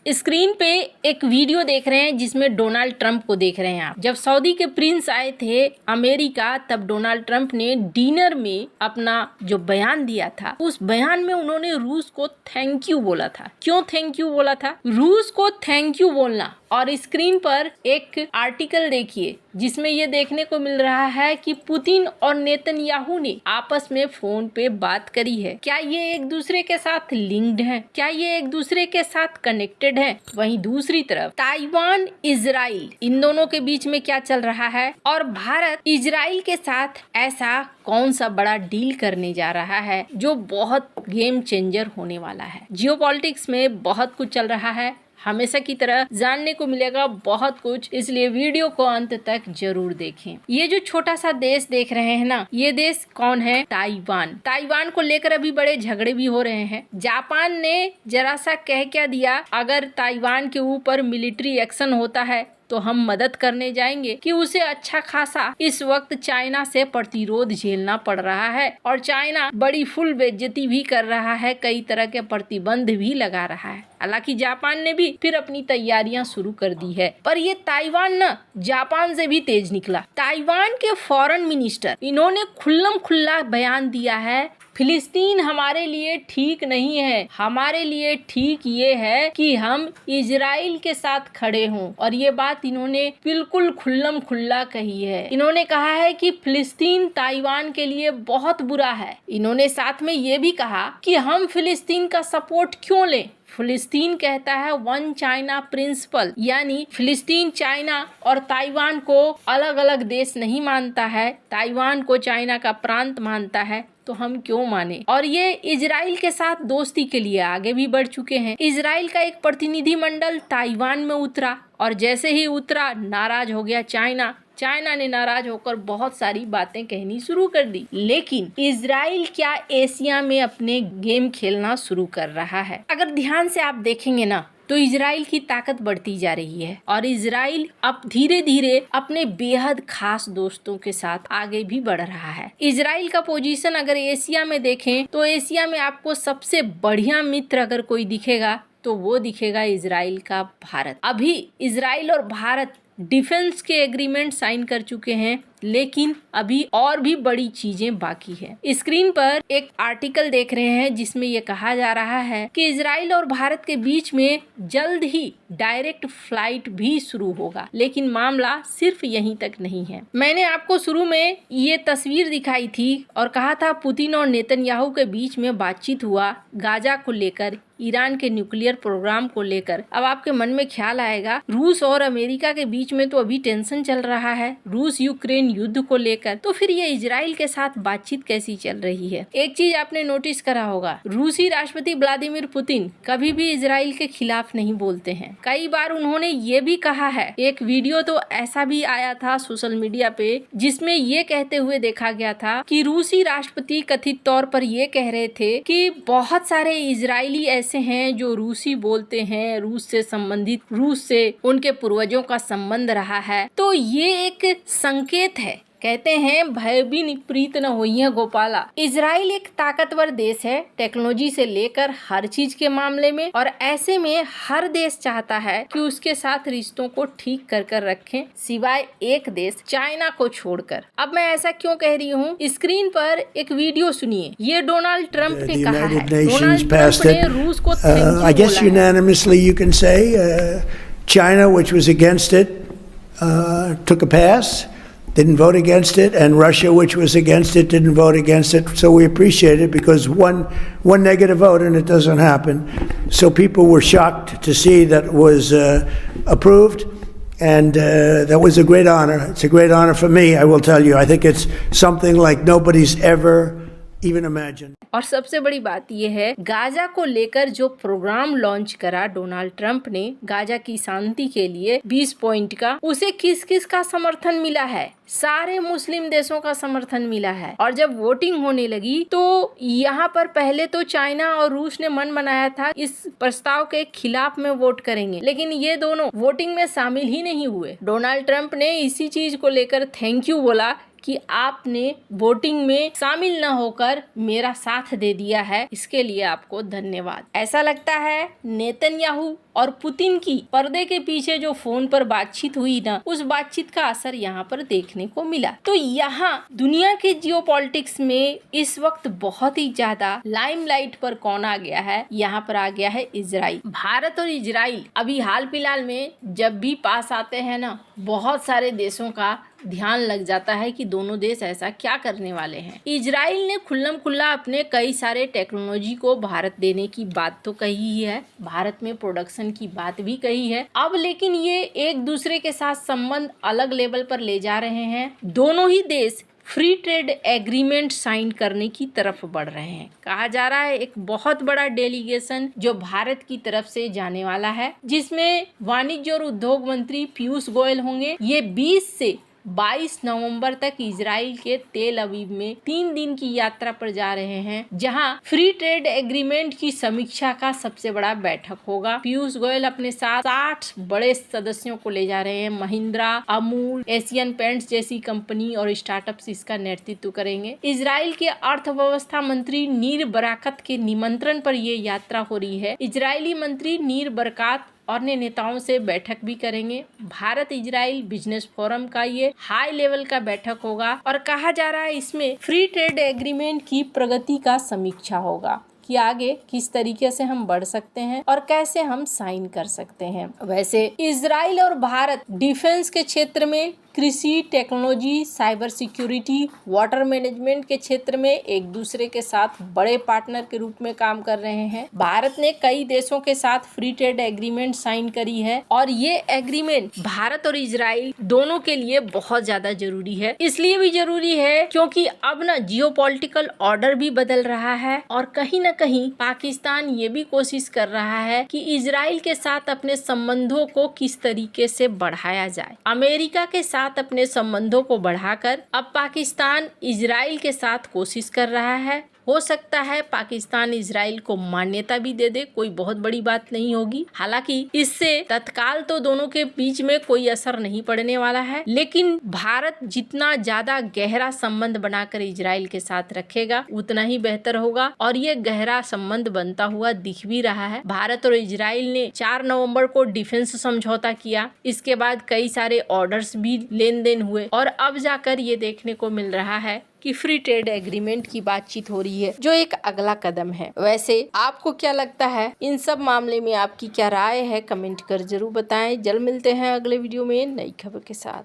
Screen पे एक video देख रहे हैं जिसमें डोनाल्ड ट्रंप को देख रहे हैं आप। जब सऊदी के प्रिंस आए थे अमेरिका, तब डोनाल्ड ट्रंप ने डिनर में अपना जो बयान दिया था, उस बयान में उन्होंने रूस को थैंक यू बोला था। क्यों थैंक यू बोला था? रूस को थैंक यू बोलना। और स्क्रीन पर एक आर्टिकल देखिए जिसमें ये देखने को मिल रहा है कि पुतिन और नेतन्याहू ने आपस में फोन पे बात करी है। क्या ये एक दूसरे के साथ लिंक्ड हैं? क्या ये एक दूसरे के साथ कनेक्टेड हैं? वहीं दूसरी तरफ ताइवान, इजराइल, इन दोनों के बीच में क्या चल रहा है? और भारत इजराइल के साथ ऐसा कौन सा बड़ा डील करने जा रहा है जो बहुत गेम चेंजर होने वाला है? जियोपॉलिटिक्स में बहुत कुछ चल रहा है, हमेशा की तरह जानने को मिलेगा बहुत कुछ, इसलिए वीडियो को अंत तक जरूर देखें। ये जो छोटा सा देश देख रहे हैं ना, ये देश कौन है? ताइवान। ताइवान को लेकर अभी बड़े झगड़े भी हो रहे हैं। जापान ने जरा सा कह क्या दिया, अगर ताइवान के ऊपर मिलिट्री एक्शन होता है तो हम मदद करने जाएंगे, कि उसे अच्छा खासा इस वक्त चाइना से प्रतिरोध झेलना पड़ रहा है और चाइना बड़ी फुल बेइज्जती भी कर रहा है, कई तरह के प्रतिबंध भी लगा रहा है। हालांकि जापान ने भी फिर अपनी तैयारियां शुरू कर दी है, पर ये ताइवान ना जापान से भी तेज निकला। ताइवान के फॉरेन मिनिस्टर, इन्होंने खुल्लम खुल्ला बयान दिया है, फिलिस्तीन हमारे लिए ठीक नहीं है, हमारे लिए ठीक ये है कि हम इजराइल के साथ खड़े हों। और ये बात इन्होंने बिल्कुल खुल्लम खुल्ला कही है। इन्होंने कहा है कि फिलिस्तीन ताइवान के लिए बहुत बुरा है। इन्होंने साथ में ये भी कहा कि हम फिलिस्तीन का सपोर्ट क्यों लें। फिलिस्तीन कहता है वन चाइना प्रिंसिपल, यानी फिलिस्तीन चाइना और ताइवान को अलग अलग देश नहीं मानता है, ताइवान को चाइना का प्रांत मानता है, तो हम क्यों माने। और ये इजराइल के साथ दोस्ती के लिए आगे भी बढ़ चुके हैं। इजराइल का एक प्रतिनिधिमंडल ताइवान में उतरा और जैसे ही उतरा नाराज हो गया चाइना। चाइना ने नाराज होकर बहुत सारी बातें कहनी शुरू कर दी। लेकिन इजराइल क्या एशिया में अपने गेम खेलना शुरू कर रहा है? अगर ध्यान से आप देखेंगे ना, तो इजराइल की ताकत बढ़ती जा रही है और इजराइल अब धीरे धीरे अपने बेहद खास दोस्तों के साथ आगे भी बढ़ रहा है। इजराइल का पोजीशन अगर एशिया में देखें तो एशिया में आपको सबसे बढ़िया मित्र अगर कोई दिखेगा तो वो दिखेगा इजराइल का भारत। अभी इजराइल और भारत डिफेंस के एग्रीमेंट साइन कर चुके हैं, लेकिन अभी और भी बड़ी चीजें बाकी है। स्क्रीन पर एक आर्टिकल देख रहे हैं जिसमें यह कहा जा रहा है कि इजराइल और भारत के बीच में जल्द ही डायरेक्ट फ्लाइट भी शुरू होगा, लेकिन मामला सिर्फ यहीं तक नहीं है। मैंने आपको शुरू में ये तस्वीर दिखाई थी और कहा था पुतिन और नेतन्याहू के बीच में बातचीत हुआ गाजा को लेकर, ईरान के न्यूक्लियर प्रोग्राम को लेकर। अब आपके मन में ख्याल आएगा रूस और अमेरिका के बीच में तो अभी टेंशन चल रहा है, रूस यूक्रेन युद्ध को लेकर, तो फिर ये इजराइल के साथ बातचीत कैसी चल रही है? एक चीज आपने नोटिस करा होगा, रूसी राष्ट्रपति व्लादिमीर पुतिन कभी भी इजराइल के खिलाफ नहीं बोलते हैं। कई बार उन्होंने ये भी कहा है, एक वीडियो तो ऐसा भी आया था सोशल मीडिया पे जिसमें ये कहते हुए देखा गया था कि रूसी राष्ट्रपति कथित तौर पर ये कह रहे थे कि बहुत सारे इजरायली ऐसे हैं जो रूसी बोलते हैं, रूस से संबंधित, रूस से उनके पूर्वजों का संबंध रहा है। तो ये एक संकेत है, कहते हैं भय भी प्रीत न होई है गोपाला। इजराइल एक ताकतवर देश है टेक्नोलॉजी से लेकर हर चीज के मामले में, और ऐसे में हर देश चाहता है कि उसके साथ रिश्तों को ठीक कर कर रखें, सिवाय एक देश चाइना को छोड़कर। अब मैं ऐसा क्यों कह रही हूँ, स्क्रीन पर एक वीडियो सुनिए। ये डोनाल्ड ट्रंप ने कहा है, डोनाल्ड ट्रंप ने रूस को thank you I guess unanimously you can say China, which was against it, took a pass. Didn't vote against it, and Russia, which was against it, didn't vote against it. So we appreciate it, because one negative vote and it doesn't happen. So people were shocked to see that it was approved, and that was a great honor. It's a great honor for me, I will tell you. I think it's something like nobody's ever even imagined. और सबसे बड़ी बात यह है, Gaza को लेकर जो programme launch करा डोनाल्ड ट्रंप ने गाजा की शांति के लिए 20 पॉइंट का, उसे किस किस का समर्थन मिला है? सारे मुस्लिम देशों का समर्थन मिला है। और जब वोटिंग होने लगी तो यहाँ पर पहले तो चाइना और रूस ने मन बनाया था इस प्रस्ताव के खिलाफ में वोट करेंगे, लेकिन ये दोनों वोटिंग में शामिल ही नहीं हुए। डोनाल्ड ट्रंप ने इसी चीज को लेकर थैंक यू बोला कि आपने वोटिंग में शामिल न होकर मेरा साथ दे दिया है, इसके लिए आपको धन्यवाद। ऐसा लगता है नेतन्याहू और पुतिन की पर्दे के पीछे जो फोन पर बातचीत हुई ना, उस बातचीत का असर यहाँ पर देखने को मिला। तो यहाँ दुनिया के जियोपॉलिटिक्स में इस वक्त बहुत ही ज्यादा लाइमलाइट पर कौन आ गया है, यहाँ पर आ गया है इजराइल। भारत और इजराइल अभी हाल फिलहाल में जब भी पास आते हैं ना, बहुत सारे देशों का ध्यान लग जाता है कि दोनों देश ऐसा क्या करने वाले हैं। इजराइल ने खुल्लम खुल्ला अपने कई सारे टेक्नोलॉजी को भारत देने की बात तो कही ही है, भारत में प्रोडक्शन की बात भी कही है। अब लेकिन ये एक दूसरे के साथ संबंध अलग लेवल पर ले जा रहे हैं। दोनों ही देश फ्री ट्रेड एग्रीमेंट साइन करने की तरफ बढ़ रहे हैं। कहा जा रहा है एक बहुत बड़ा डेलीगेशन जो भारत की तरफ से जाने वाला है, जिसमें वाणिज्य और उद्योग मंत्री पीयूष गोयल होंगे। ये 20 से 22 नवंबर तक इजराइल के तेल अवीव में 3 दिन की यात्रा पर जा रहे हैं, जहां फ्री ट्रेड एग्रीमेंट की समीक्षा का सबसे बड़ा बैठक होगा। पीयूष गोयल अपने साथ 60 बड़े सदस्यों को ले जा रहे हैं। महिंद्रा, अमूल, एशियन पेंट्स जैसी कंपनी और स्टार्टअप्स इसका नेतृत्व करेंगे। इजराइल के अर्थव्यवस्था मंत्री नीर बराकत के निमंत्रण पर ये यात्रा हो रही है। इजरायली मंत्री नीर बरकात अन्य नेताओं से बैठक भी करेंगे। भारत इजराइल बिजनेस फोरम का ये हाई लेवल का बैठक होगा और कहा जा रहा है इसमें फ्री ट्रेड एग्रीमेंट की प्रगति का समीक्षा होगा कि आगे किस तरीके से हम बढ़ सकते हैं और कैसे हम साइन कर सकते हैं। वैसे इजराइल और भारत डिफेंस के क्षेत्र में, कृषि, technology, cyber security, water management के क्षेत्र में एक दूसरे के साथ बड़े पार्टनर के रूप में काम कर रहे हैं। भारत ने कई देशों के साथ फ्री ट्रेड एग्रीमेंट साइन करी है और ये एग्रीमेंट भारत और इजराइल दोनों के लिए बहुत ज्यादा जरूरी है। इसलिए भी जरूरी है क्योंकि अब ना जियोपॉलिटिकल ऑर्डर भी बदल रहा है और कहीं न कहीं पाकिस्तान ये भी कोशिश कर रहा है कि इजराइल के साथ अपने संबंधों को किस तरीके से बढ़ाया जाए। अमेरिका के साथ अपने संबंधों को बढ़ाकर अब पाकिस्तान इजराइल के साथ कोशिश कर रहा है। हो सकता है पाकिस्तान इजराइल को मान्यता भी दे दे, कोई बहुत बड़ी बात नहीं होगी। हालांकि इससे तत्काल तो दोनों के बीच में कोई असर नहीं पड़ने वाला है, लेकिन भारत जितना ज्यादा गहरा संबंध बनाकर इजराइल के साथ रखेगा उतना ही बेहतर होगा और ये गहरा संबंध बनता हुआ दिख भी रहा है। भारत और इजराइल ने 4 नवंबर को डिफेंस समझौता किया, इसके बाद कई सारे ऑर्डर्स भी लेन देन हुए और अब जाकर ये देखने को मिल रहा है कि फ्री ट्रेड एग्रीमेंट की बातचीत हो रही है, जो एक अगला कदम है। वैसे आपको क्या लगता है, इन सब मामले में आपकी क्या राय है, कमेंट कर जरूर बताएं। जल्द मिलते हैं अगले वीडियो में नई खबर के साथ।